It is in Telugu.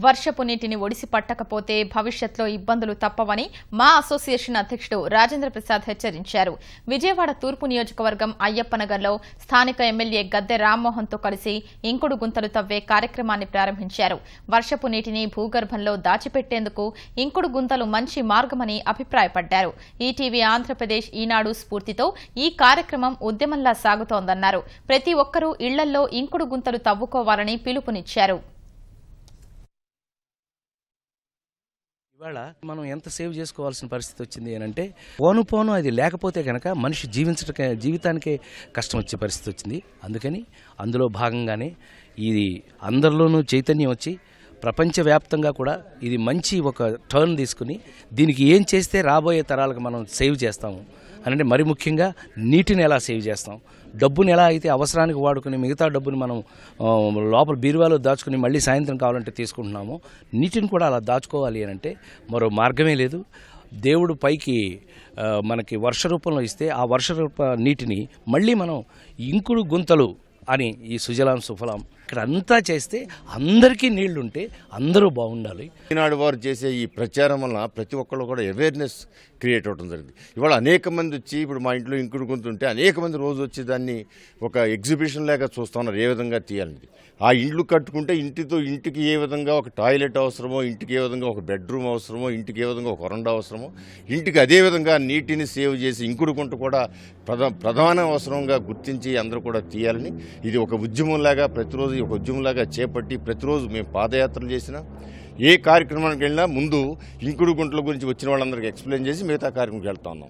వర్షపు నీటిని ఒడిసి పట్టకపోతే భవిష్యత్తులో ఇబ్బందులు తప్పవని మా అసోసియేషన్ అధ్యక్షుడు రాజేంద్ర ప్రసాద్ హెచ్చరించారు. విజయవాడ తూర్పు నియోజకవర్గం అయ్యప్పనగర్లో స్థానిక ఎమ్మెల్యే గద్దె రామ్మోహన్తో కలిసి ఇంకుడు గుంతలు తవ్వే కార్యక్రమాన్ని ప్రారంభించారు. వర్షపు నీటిని భూగర్భంలో దాచిపెట్టేందుకు ఇంకుడు గుంతలు మంచి మార్గమని అభిప్రాయపడ్డారు. ఈటీవీ ఆంధ్రప్రదేశ్ ఈనాడు స్ఫూర్తితో ఈ కార్యక్రమం ఉద్యమంలా సాగుతోందన్నారు. ప్రతి ఒక్కరూ ఇళ్లల్లో ఇంకుడు గుంతలు తవ్వుకోవాలని పిలుపునిచ్చారు. ఇవాళ మనం ఎంత సేవ్ చేసుకోవాల్సిన పరిస్థితి వచ్చింది అని అంటే పోను అది లేకపోతే కనుక మనిషి జీవితానికే కష్టం వచ్చే పరిస్థితి వచ్చింది. అందుకని అందులో భాగంగానే ఇది అందరిలోనూ చైతన్యం వచ్చి ప్రపంచవ్యాప్తంగా కూడా ఇది మంచి ఒక టర్న్ తీసుకుని దీనికి ఏం చేస్తే రాబోయే తరాలకు మనం సేవ్ చేస్తాము అంటే మరి ముఖ్యంగా నీటిని ఎలా సేవ్ చేస్తాం, డబ్బుని ఎలా అయితే అవసరానికి వాడుకుని మిగతా డబ్బుని మనం లోపల బీరువాలో దాచుకుని మళ్ళీ సాయంత్రం కావాలంటే తీసుకుంటున్నామో నీటిని కూడా అలా దాచుకోవాలి అని అంటే మరో మార్గమే లేదు. దేవుడు పైకి మనకి వర్ష రూపంలో ఇస్తే ఆ వర్ష రూప నీటిని మళ్ళీ మనం ఇంకుడు గుంతలు అని ఈ సుజలాం సుఫలాం ఇక్కడ అంతా చేస్తే అందరికీ నీళ్లుంటే అందరూ బాగుండాలి. ఈనాడు వారు చేసే ఈ ప్రచారం వలన ప్రతి ఒక్కళ్ళు కూడా అవేర్నెస్ క్రియేట్ అవడం జరిగింది. ఇవాళ అనేక మంది వచ్చి ఇప్పుడు మా ఇంట్లో ఇంకుడు గుంతుంటే అనేక మంది రోజు వచ్చి దాన్ని ఒక ఎగ్జిబిషన్ లాగా చూస్తూ ఉన్నారు ఏ విధంగా తీయాలని. ఆ ఇండ్లు కట్టుకుంటే ఇంటికి ఏ విధంగా ఒక టాయిలెట్ అవసరమో, ఇంటికి ఏ విధంగా ఒక బెడ్రూమ్ అవసరమో, ఇంటికి ఏ విధంగా ఒక వరండా అవసరమో, ఇంటికి అదే విధంగా నీటిని సేవ్ చేసి ఇంకుడు గుంట కూడా ప్రధాన అవసరంగా గుర్తించి అందరూ కూడా తీయాలని ఇది ఒక ఉద్యమంలాగా ప్రతిరోజు ఒక ఉద్యమంలాగా చేపట్టి ప్రతిరోజు మేము పాదయాత్రలు చేసినా ఏ కార్యక్రమానికి వెళ్ళినా ముందు ఇంకుడు గుంటల గురించి వచ్చిన వాళ్ళందరికీ ఎక్స్ప్లెయిన్ చేసి మిగతా కార్యక్రమానికి వెళ్తా ఉన్నాం.